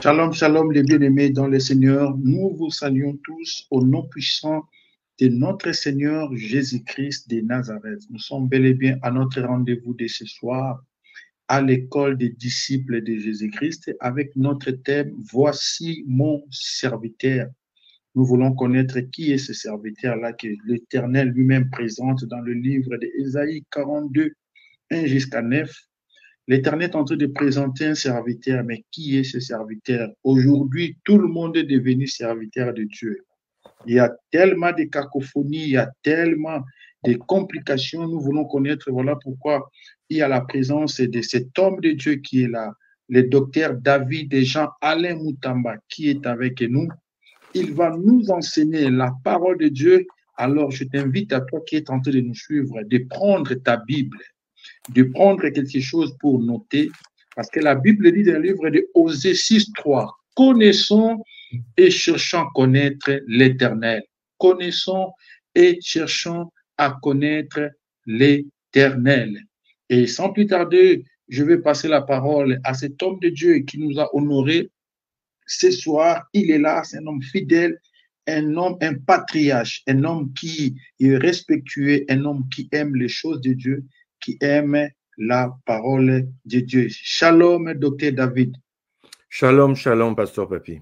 Shalom, shalom, les bien-aimés dans le Seigneur. Nous vous saluons tous au nom puissant de notre Seigneur Jésus-Christ de Nazareth. Nous sommes bel et bien à notre rendez-vous de ce soir à l'école des disciples de Jésus-Christ avec notre thème « Voici mon serviteur ». Nous voulons connaître qui est ce serviteur-là que l'Éternel lui-même présente dans le livre d'Ésaïe 42, 1 jusqu'à 9. L'Éternel est en train de présenter un serviteur, mais qui est ce serviteur? Aujourd'hui, tout le monde est devenu serviteur de Dieu. Il y a tellement de cacophonies, il y a tellement de complications. Nous voulons connaître, voilà pourquoi il y a la présence de cet homme de Dieu qui est là, le docteur David et Jean-Alain Moutamba, qui est avec nous. Il va nous enseigner la parole de Dieu. Alors, je t'invite à toi qui es en train de nous suivre, de prendre ta Bible, de prendre quelque chose pour noter, parce que la Bible dit dans le livre de Osée 6.3, connaissons et cherchons à connaître l'Éternel. Connaissons et cherchons à connaître l'Éternel. Et sans plus tarder, je vais passer la parole à cet homme de Dieu qui nous a honorés ce soir. Il est là, c'est un homme fidèle, un homme, un patriarche, un homme qui est respectueux, un homme qui aime les choses de Dieu, qui aime la parole de Dieu. Shalom, docteur David. Shalom, shalom, pasteur Papi.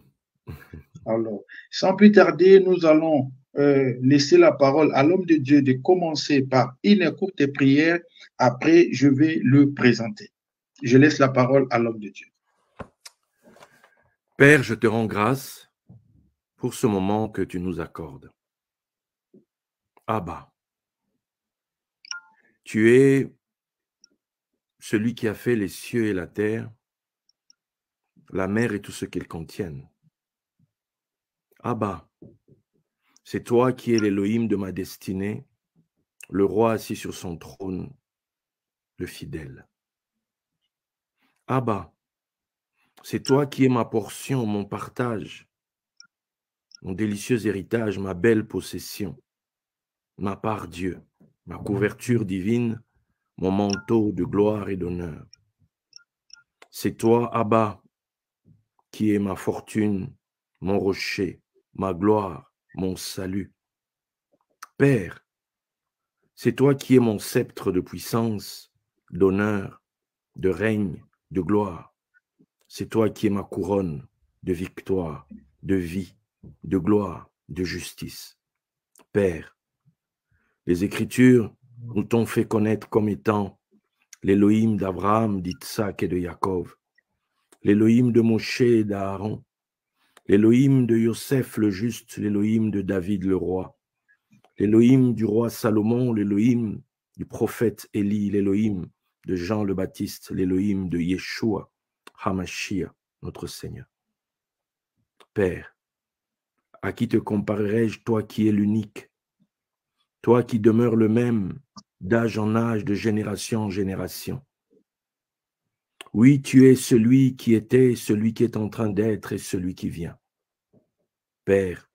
Alors, sans plus tarder, nous allons laisser la parole à l'homme de Dieu de commencer par une courte prière. Après, je vais le présenter. Je laisse la parole à l'homme de Dieu. Père, je te rends grâce pour ce moment que tu nous accordes. Abba, tu es celui qui a fait les cieux et la terre, la mer et tout ce qu'ils contiennent. Abba, c'est toi qui es l'Élohim de ma destinée, le roi assis sur son trône, le fidèle. Abba, c'est toi qui es ma portion, mon partage, mon délicieux héritage, ma belle possession, ma part Dieu, ma couverture divine, mon manteau de gloire et d'honneur. C'est toi, Abba, qui est ma fortune, mon rocher, ma gloire, mon salut. Père, c'est toi qui es mon sceptre de puissance, d'honneur, de règne, de gloire. C'est toi qui es ma couronne de victoire, de vie, de gloire, de justice. Père, les Écritures nous t'ont fait connaître comme étant l'Élohim d'Abraham, d'Isaac et de Jacob, l'Élohim de Moshe et d'Aaron, l'Élohim de Yosef le juste, l'Élohim de David le roi, l'Élohim du roi Salomon, l'Élohim du prophète Élie, l'Élohim de Jean le Baptiste, l'Élohim de Yeshua, Hamashiach, notre Seigneur. Père, à qui te comparerai-je, toi qui es l'unique, toi qui demeures le même d'âge en âge, de génération en génération. Oui, tu es celui qui était, celui qui est en train d'être et celui qui vient. Père,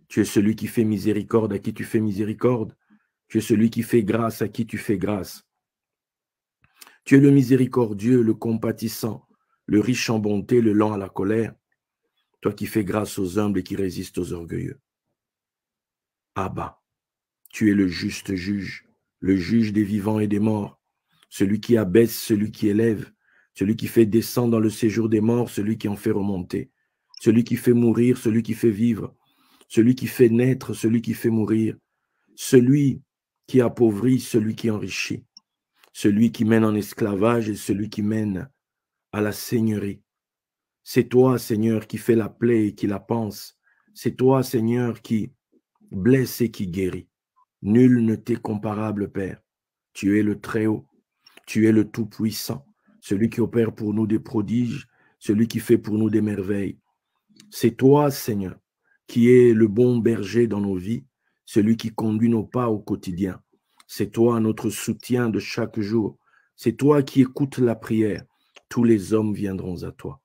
tu es celui qui fait miséricorde, à qui tu fais miséricorde. Tu es celui qui fait grâce, à qui tu fais grâce. Tu es le miséricordieux, le compatissant, le riche en bonté, le lent à la colère. Toi qui fais grâce aux humbles et qui résistes aux orgueilleux. Abba, tu es le juste juge, le juge des vivants et des morts, celui qui abaisse, celui qui élève, celui qui fait descendre dans le séjour des morts, celui qui en fait remonter, celui qui fait mourir, celui qui fait vivre, celui qui fait naître, celui qui fait mourir, celui qui appauvrit, celui qui enrichit, celui qui mène en esclavage et celui qui mène à la seigneurie. C'est toi, Seigneur, qui fais la plaie et qui la panse. C'est toi, Seigneur, qui blesse et qui guérit. Nul ne t'est comparable, Père. Tu es le Très-Haut, tu es le Tout-Puissant, celui qui opère pour nous des prodiges, celui qui fait pour nous des merveilles. C'est toi, Seigneur, qui es le bon berger dans nos vies, celui qui conduit nos pas au quotidien. C'est toi, notre soutien de chaque jour. C'est toi qui écoutes la prière. Tous les hommes viendront à toi.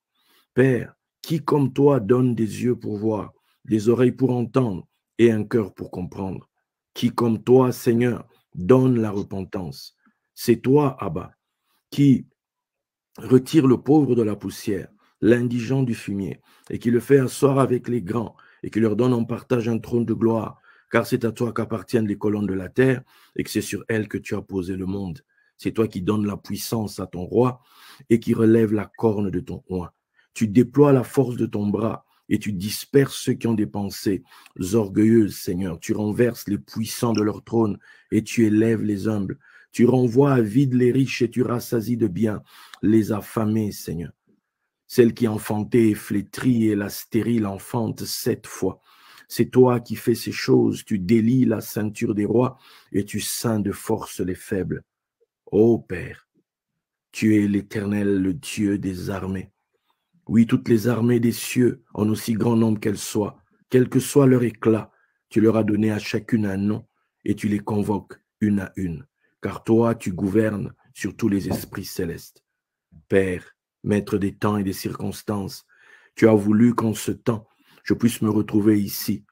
Père, qui comme toi donne des yeux pour voir, des oreilles pour entendre et un cœur pour comprendre? Qui comme toi, Seigneur, donne la repentance? C'est toi, Abba, qui retire le pauvre de la poussière, l'indigent du fumier, et qui le fait asseoir avec les grands, et qui leur donne en partage un trône de gloire, car c'est à toi qu'appartiennent les colonnes de la terre, et que c'est sur elles que tu as posé le monde. C'est toi qui donnes la puissance à ton roi, et qui relève la corne de ton oint. Tu déploies la force de ton bras, et tu disperses ceux qui ont des pensées orgueilleuses, Seigneur. Tu renverses les puissants de leur trône, et tu élèves les humbles. Tu renvoies à vide les riches, et tu rassasies de bien les affamés, Seigneur. Celle qui enfantait et flétrie et la stérile enfante 7 fois. C'est toi qui fais ces choses, tu délies la ceinture des rois et tu ceins de force les faibles. Ô Père, tu es l'Éternel, le Dieu des armées. Oui, toutes les armées des cieux, en aussi grand nombre qu'elles soient, quel que soit leur éclat, tu leur as donné à chacune un nom et tu les convoques une à une, car toi, tu gouvernes sur tous les esprits célestes. Père, maître des temps et des circonstances, tu as voulu qu'en ce temps, je puisse me retrouver ici.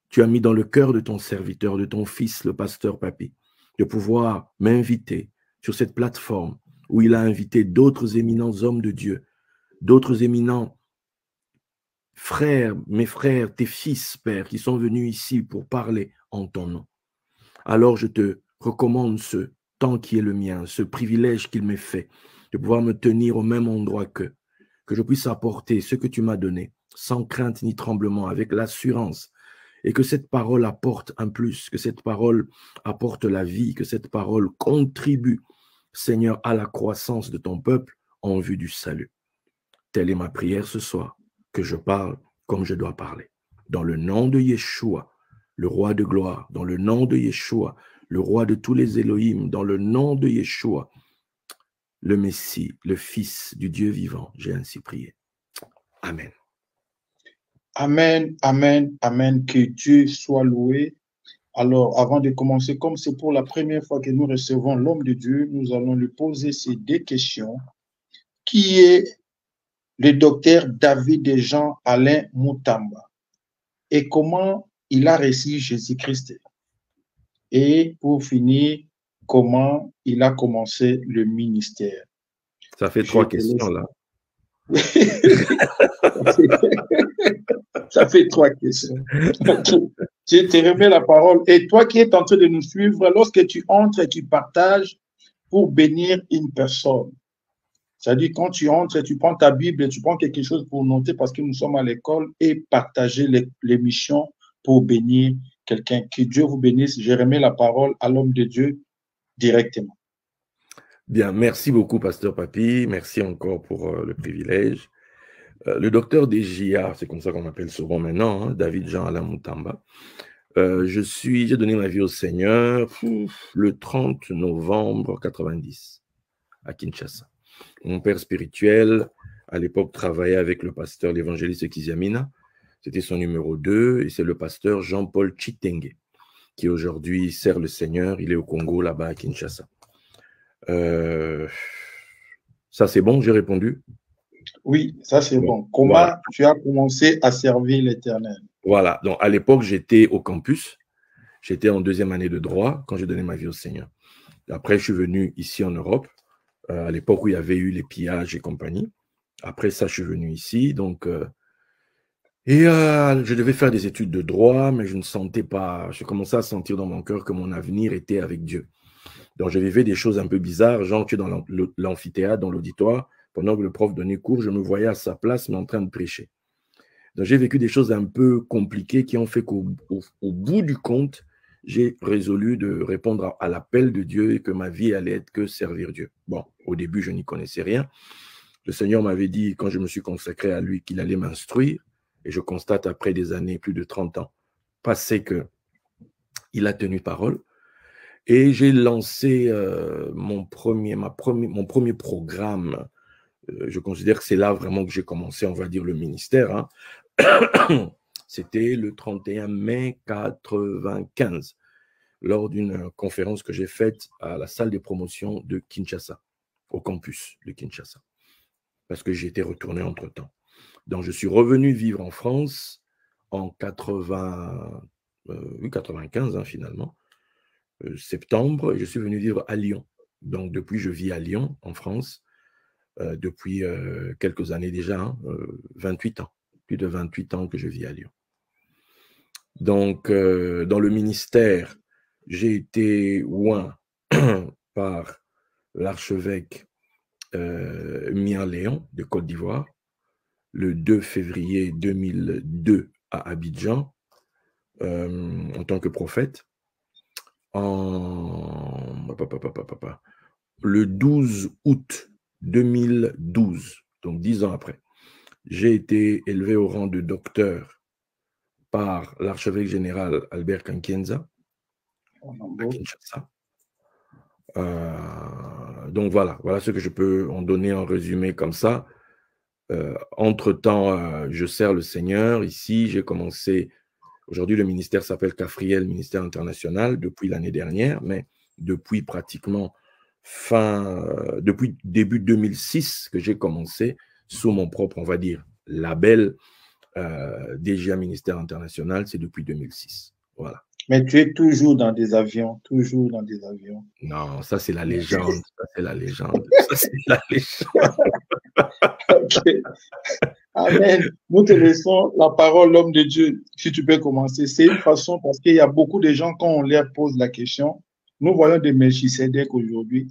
Tu as mis dans le cœur de ton serviteur, de ton fils, le pasteur Papy, de pouvoir m'inviter sur cette plateforme où il a invité d'autres éminents hommes de Dieu, d'autres éminents frères, mes frères, tes fils, Père, qui sont venus ici pour parler en ton nom. Alors je te recommande ce temps qui est le mien, ce privilège qu'il m'est fait, de pouvoir me tenir au même endroit que je puisse apporter ce que tu m'as donné, sans crainte ni tremblement, avec l'assurance, et que cette parole apporte un plus, que cette parole apporte la vie, que cette parole contribue, Seigneur, à la croissance de ton peuple en vue du salut. Telle est ma prière ce soir, que je parle comme je dois parler. Dans le nom de Yeshua, le roi de gloire, dans le nom de Yeshua, le roi de tous les Elohim, dans le nom de Yeshua, le Messie, le Fils du Dieu vivant, j'ai ainsi prié. Amen. Amen, amen, amen. Que Dieu soit loué. Alors, avant de commencer, comme c'est pour la première fois que nous recevons l'homme de Dieu, nous allons lui poser ces 2 questions. Qui est le docteur David Jean Alain Moutamba et comment il a reçu Jésus-Christ? Et pour finir, comment il a commencé le ministère? Ça fait 3 questions là. Ça fait 3 questions. Je te remets la parole. Et toi qui es en train de nous suivre, lorsque tu entres et tu partages pour bénir une personne, c'est-à-dire quand tu entres et tu prends ta Bible et tu prends quelque chose pour noter parce que nous sommes à l'école et partager l'émission pour bénir quelqu'un. Que Dieu vous bénisse. Je remets la parole à l'homme de Dieu directement. Bien, merci beaucoup, Pasteur Papy. Merci encore pour le privilège. Le docteur DJA, c'est comme ça qu'on m'appelle souvent maintenant, hein, David Jean Alain Moutamba. J'ai donné ma vie au Seigneur le 30 novembre 90 à Kinshasa. Mon père spirituel, à l'époque, travaillait avec le pasteur, l'évangéliste Kiziamina. C'était son numéro 2 et c'est le pasteur Jean-Paul Chitenge qui aujourd'hui sert le Seigneur. Il est au Congo, là-bas à Kinshasa. Ça, c'est bon, j'ai répondu? Oui, ça c'est bon. Comment voilà. Tu as commencé à servir l'Éternel? Voilà, donc à l'époque, j'étais au campus. J'étais en 2e année de droit quand j'ai donné ma vie au Seigneur. Après, je suis venu ici en Europe, à l'époque où il y avait eu les pillages et compagnie. Après ça, je suis venu ici, donc... je devais faire des études de droit, mais je ne sentais pas... Je commençais à sentir dans mon cœur que mon avenir était avec Dieu. Donc, je vivais des choses un peu bizarres, genre, tu es dans l'amphithéâtre, dans l'auditoire, pendant que le prof donnait cours, je me voyais à sa place, mais en train de prêcher. Donc, j'ai vécu des choses un peu compliquées qui ont fait qu'au bout du compte, j'ai résolu de répondre à l'appel de Dieu et que ma vie allait être que servir Dieu. Bon, au début, je n'y connaissais rien. Le Seigneur m'avait dit, quand je me suis consacré à lui, qu'il allait m'instruire. Et je constate après des années, plus de 30 ans, passé qu'il a tenu parole. Et j'ai lancé mon premier programme. Je considère que c'est là vraiment que j'ai commencé, on va dire, le ministère. Hein. C'était le 31 mai 95, lors d'une conférence que j'ai faite à la salle de promotion de Kinshasa, au campus de Kinshasa, parce que j'étais retourné entre-temps. Donc, je suis revenu vivre en France en 95, hein, finalement, septembre, et je suis venu vivre à Lyon. Donc, depuis, je vis à Lyon, en France. depuis quelques années déjà, hein, 28 ans, plus de 28 ans que je vis à Lyon. Donc, dans le ministère, j'ai été oint par l'archevêque Mia Léon de Côte d'Ivoire le 2 février 2002 à Abidjan en tant que prophète. Le 12 août 2012, donc 10 ans après, j'ai été élevé au rang de docteur par l'archevêque général Albert Kankienza à Kinshasa. Donc voilà ce que je peux en donner en résumé comme ça. Entre-temps, je sers le Seigneur. Ici, j'ai commencé, aujourd'hui le ministère s'appelle Cafriel, ministère international, depuis l'année dernière, mais depuis pratiquement depuis début 2006 que j'ai commencé sous mon propre, on va dire, label DGA ministère international, c'est depuis 2006. Voilà. Mais tu es toujours dans des avions, toujours dans des avions. Non, ça c'est la légende, ça c'est la légende, ça c'est la légende. Okay. Amen. Nous te laissons la parole, l'homme de Dieu, si tu peux commencer. C'est une façon, parce qu'il y a beaucoup de gens, quand on leur pose la question, nous voyons des Melchisedec aujourd'hui,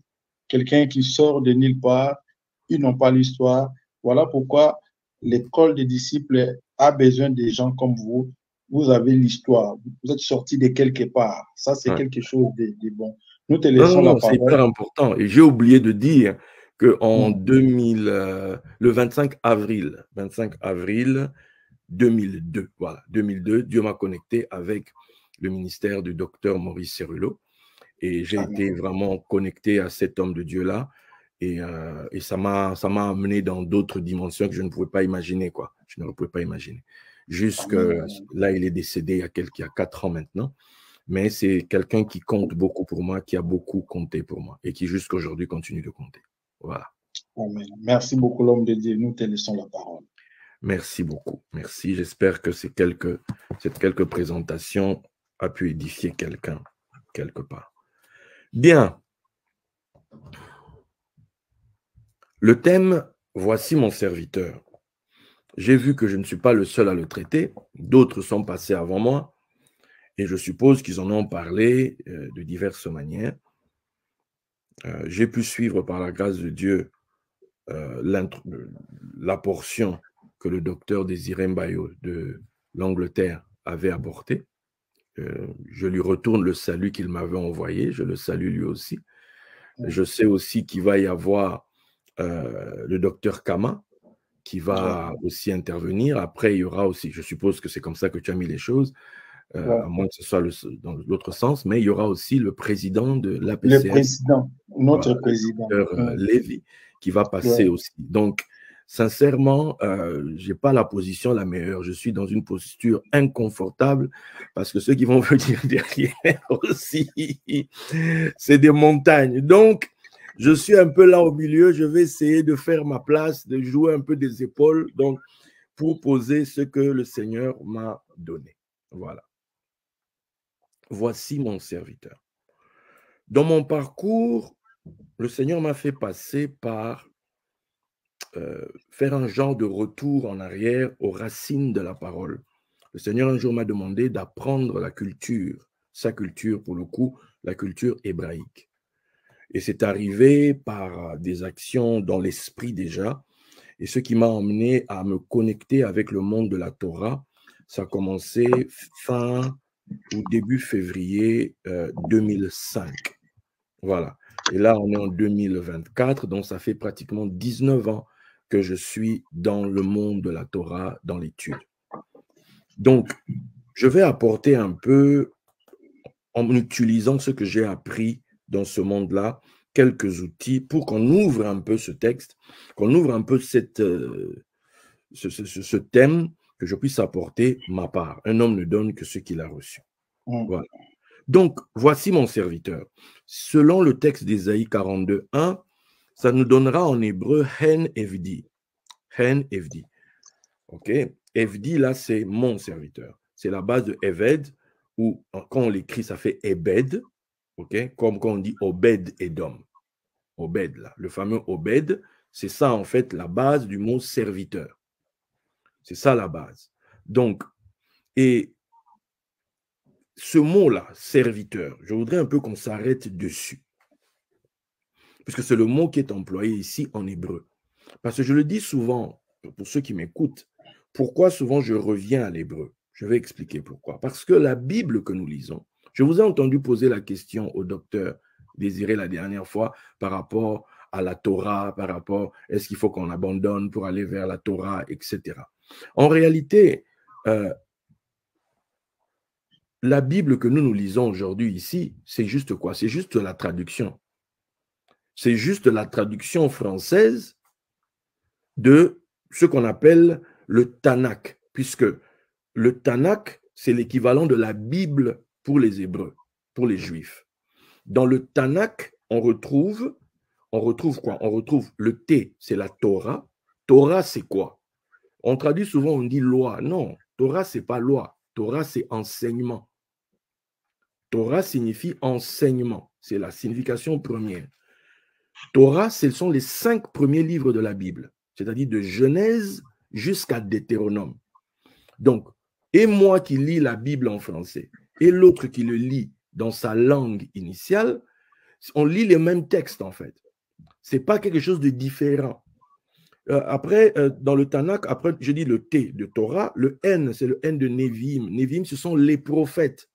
quelqu'un qui sort de nulle part, ils n'ont pas l'histoire. Voilà pourquoi l'école des disciples a besoin de gens comme vous. Vous avez l'histoire, vous êtes sorti de quelque part. Ça, c'est quelque chose de bon. Nous te laissons la parole. C'est hyper important. Et j'ai oublié de dire qu'en le 25 avril 2002, voilà, 2002, Dieu m'a connecté avec le ministère du docteur Maurice Cerullo. Et j'ai été vraiment connecté à cet homme de Dieu-là. Et ça m'a amené dans d'autres dimensions que je ne pouvais pas imaginer, quoi. Je ne pouvais pas imaginer. Jusque là, il est décédé il y a 4 ans maintenant. Mais c'est quelqu'un qui compte beaucoup pour moi, qui a beaucoup compté pour moi et qui jusqu'à aujourd'hui continue de compter. Voilà. Amen. Merci beaucoup, l'homme de Dieu. Nous te laissons la parole. Merci beaucoup. Merci. J'espère que cette quelques présentations a pu édifier quelqu'un quelque part. Bien. Le thème, voici mon serviteur. J'ai vu que je ne suis pas le seul à le traiter. D'autres sont passés avant moi. Et je suppose qu'ils en ont parlé de diverses manières. J'ai pu suivre par la grâce de Dieu la portion que le docteur Désiré Mbayo de l'Angleterre avait apportée. Je lui retourne le salut qu'il m'avait envoyé. Je le salue lui aussi. Je sais aussi qu'il va y avoir le docteur Kama qui va aussi intervenir. Après, il y aura aussi, je suppose que c'est comme ça que tu as mis les choses, à moins que ce soit dans l'autre sens, mais il y aura aussi le président de l'APCM. Le président, notre président. Le docteur Lévy, qui va passer aussi. Donc, sincèrement, je n'ai pas la position la meilleure. Je suis dans une posture inconfortable parce que ceux qui vont venir derrière aussi, c'est des montagnes. Donc, je suis un peu là au milieu. Je vais essayer de faire ma place, de jouer un peu des épaules, donc pour poser ce que le Seigneur m'a donné. Voilà. Voici mon serviteur. Dans mon parcours, le Seigneur m'a fait passer par faire un genre de retour en arrière aux racines de la parole. Le Seigneur un jour m'a demandé d'apprendre la culture, sa culture pour le coup, la culture hébraïque. Et c'est arrivé par des actions dans l'esprit déjà, et ce qui m'a emmené à me connecter avec le monde de la Torah, ça a commencé fin ou début février 2005. Voilà. Et là, on est en 2024, donc ça fait pratiquement 19 ans que je suis dans le monde de la Torah, dans l'étude. Donc, je vais apporter un peu, en utilisant ce que j'ai appris dans ce monde-là, quelques outils pour qu'on ouvre un peu ce texte, qu'on ouvre un peu ce thème, que je puisse apporter ma part. Un homme ne donne que ce qu'il a reçu. Voilà. Donc, voici mon serviteur. Selon le texte d'Ésaïe 42:1, ça nous donnera en hébreu Hen Evdi. Hen Evdi. OK? Evdi, là, c'est mon serviteur. C'est la base de Eved, ou quand on l'écrit, ça fait Ebed. OK? Comme quand on dit Obed Edom. Obed, là. Le fameux Obed, C'est ça, en fait, la base du mot serviteur. C'est ça la base. Donc, et ce mot-là, serviteur, je voudrais un peu qu'on s'arrête dessus. Puisque c'est le mot qui est employé ici en hébreu. Parce que je le dis souvent, pour ceux qui m'écoutent, pourquoi souvent je reviens à l'hébreu? Je vais expliquer pourquoi. Parce que la Bible que nous lisons, je vous ai entendu poser la question au docteur Désiré la dernière fois par rapport à la Torah, par rapport est-ce qu'il faut qu'on abandonne pour aller vers la Torah, etc. En réalité, la Bible que nous lisons aujourd'hui ici, c'est juste quoi? C'est juste la traduction. C'est juste la traduction française de ce qu'on appelle le Tanakh, puisque le Tanakh, c'est l'équivalent de la Bible pour les Hébreux, pour les Juifs. Dans le Tanakh, on retrouve quoi? On retrouve le T, c'est la Torah. Torah, c'est quoi? On traduit souvent, on dit loi. Non, Torah, c'est pas loi. Torah, c'est enseignement. Torah signifie enseignement. C'est la signification première. Torah, ce sont les 5 premiers livres de la Bible, c'est-à-dire de Genèse jusqu'à Deutéronome. Donc, et moi qui lis la Bible en français, et l'autre qui le lit dans sa langue initiale, on lit les mêmes textes en fait. Ce n'est pas quelque chose de différent. Après, dans le Tanakh, après, je dis le T de Torah, le N, c'est le N de Nevi'im. Nevi'im, ce sont les prophètes.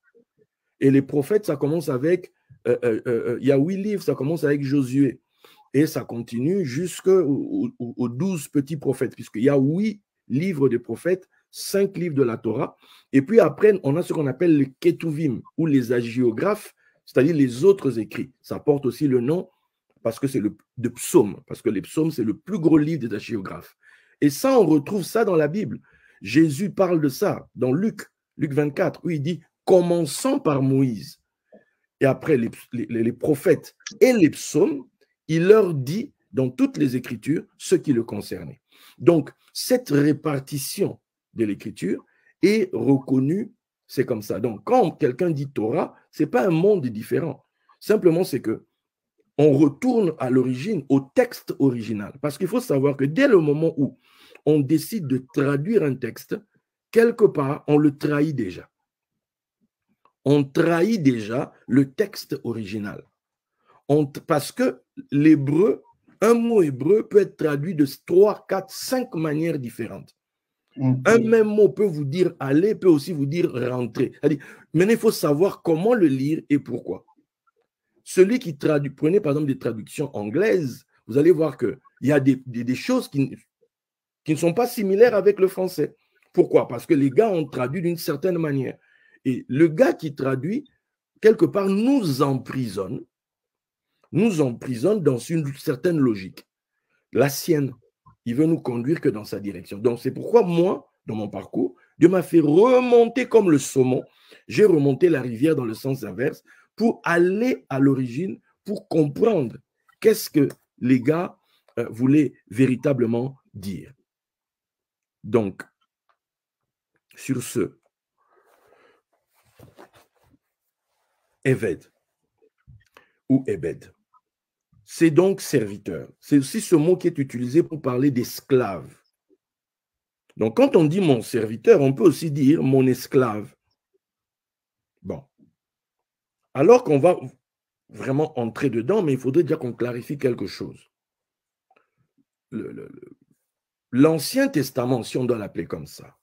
Et les prophètes, ça commence avec, il y a 8 livres, ça commence avec Josué. Et ça continue jusqu'aux 12 petits prophètes, puisqu'il y a 8 livres de prophètes, 5 livres de la Torah. Et puis après, on a ce qu'on appelle les Ketuvim, ou les hagiographes, c'est-à-dire les autres écrits. Ça porte aussi le nom, parce que c'est de psaumes, parce que les psaumes, c'est le plus gros livre des hagiographes. Et ça, on retrouve ça dans la Bible. Jésus parle de ça dans Luc 24, où il dit « Commençons par Moïse ». Et après, les prophètes et les psaumes, il leur dit dans toutes les Écritures ce qui le concernait. Donc, cette répartition de l'Écriture est reconnue, c'est comme ça. Donc, quand quelqu'un dit Torah, ce n'est pas un monde différent. Simplement, c'est que on retourne à l'origine, au texte original. Parce qu'il faut savoir que dès le moment où on décide de traduire un texte, quelque part, on le trahit déjà. On trahit déjà le texte original. Parce que l'hébreu, un mot hébreu peut être traduit de 3, 4, 5 manières différentes. Un même mot peut vous dire aller, peut aussi vous dire rentrer. Maintenant, il faut savoir comment le lire et pourquoi. Celui qui traduit, prenez par exemple des traductions anglaises, vous allez voir qu'il y a des choses qui ne sont pas similaires avec le français. Pourquoi? Parce que les gars ont traduit d'une certaine manière. Et le gars qui traduit, quelque part, nous emprisonne dans une certaine logique. La sienne, il veut nous conduire que dans sa direction. Donc, c'est pourquoi moi, dans mon parcours, Dieu m'a fait remonter comme le saumon. J'ai remonté la rivière dans le sens inverse pour aller à l'origine, pour comprendre qu'est-ce que les gars voulaient véritablement dire. Donc, sur ce, Eved ou Ebed, c'est donc serviteur. C'est aussi ce mot qui est utilisé pour parler d'esclave. Donc, quand on dit mon serviteur, on peut aussi dire mon esclave. Bon. Alors qu'on va vraiment entrer dedans, mais il faudrait déjà qu'on clarifie quelque chose. L'Ancien Testament, si on doit l'appeler comme ça,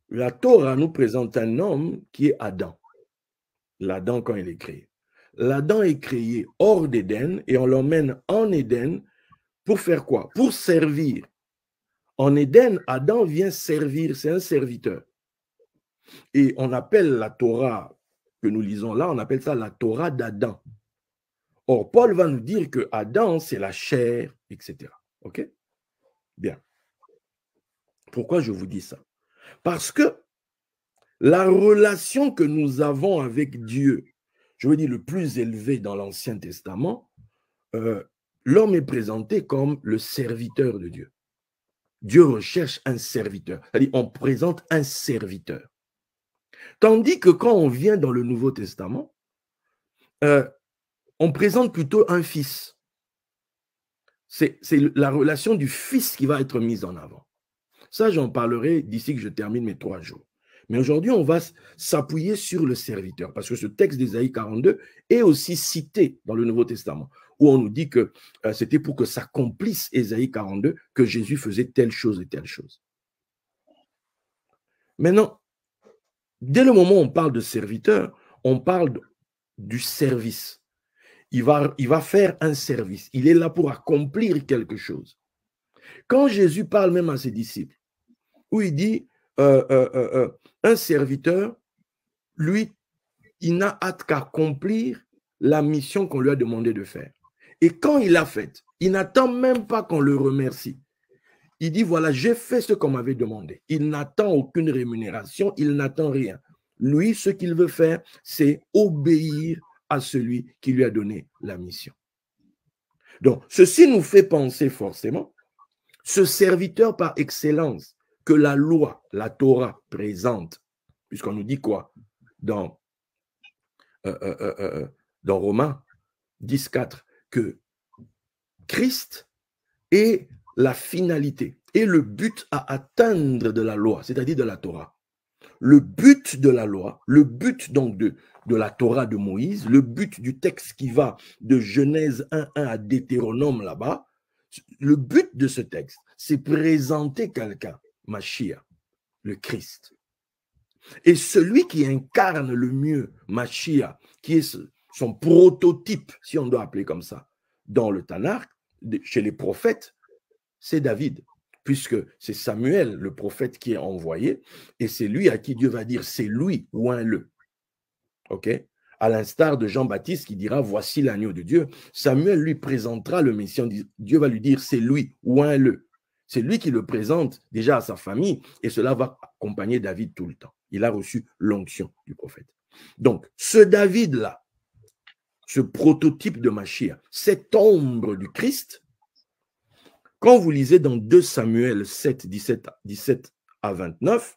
la Torah nous présente un homme qui est Adam. L'Adam quand il est créé. L'Adam est créé hors d'Éden et on l'emmène en Éden pour faire quoi? Pour servir. En Éden, Adam vient servir, c'est un serviteur. Et on appelle la Torah que nous lisons là, on appelle ça la Torah d'Adam. Or, Paul va nous dire que Adam, c'est la chair, etc. OK? Bien. Pourquoi je vous dis ça? Parce que la relation que nous avons avec Dieu, je veux dire le plus élevé dans l'Ancien Testament, l'homme est présenté comme le serviteur de Dieu. Dieu recherche un serviteur. C'est-à-dire, on présente un serviteur. Tandis que quand on vient dans le Nouveau Testament, on présente plutôt un fils. C'est la relation du Fils qui va être mise en avant. Ça, j'en parlerai d'ici que je termine mes 3 jours. Mais aujourd'hui, on va s'appuyer sur le serviteur, parce que ce texte d'Ésaïe 42 est aussi cité dans le Nouveau Testament, où on nous dit que c'était pour que s'accomplisse Ésaïe 42, que Jésus faisait telle chose et telle chose. Maintenant, dès le moment où on parle de serviteur, on parle du service. Il va faire un service. Il est là pour accomplir quelque chose. Quand Jésus parle même à ses disciples, où il dit un serviteur, lui, il n'a hâte qu'accomplir la mission qu'on lui a demandé de faire. Et quand il l'a faite, il n'attend même pas qu'on le remercie. Il dit, voilà, j'ai fait ce qu'on m'avait demandé. Il n'attend aucune rémunération, il n'attend rien. Lui, ce qu'il veut faire, c'est obéir à celui qui lui a donné la mission. Donc, ceci nous fait penser forcément, ce serviteur par excellence que la loi, la Torah présente, puisqu'on nous dit quoi dans Romains 10,4, que Christ est la finalité et le but à atteindre de la loi, c'est-à-dire de la Torah. Le but de la loi, le but donc de la Torah de Moïse, le but du texte qui va de Genèse 1.1 à Deutéronome là-bas, le but de ce texte, c'est présenter quelqu'un, Mashiach, le Christ. Et celui qui incarne le mieux Mashiach, qui est son prototype, si on doit appeler comme ça, dans le Tanakh, chez les prophètes, c'est David, puisque c'est Samuel, le prophète, qui est envoyé, et c'est lui à qui Dieu va dire, c'est lui, oins-le. OK? À l'instar de Jean-Baptiste qui dira, voici l'agneau de Dieu. Samuel lui présentera le Messie, Dieu va lui dire, c'est lui, oins-le. C'est lui qui le présente déjà à sa famille, et cela va accompagner David tout le temps. Il a reçu l'onction du prophète. Donc, ce David-là, ce prototype de Mashiach, cette ombre du Christ, quand vous lisez dans 2 Samuel 7, 17 à 29,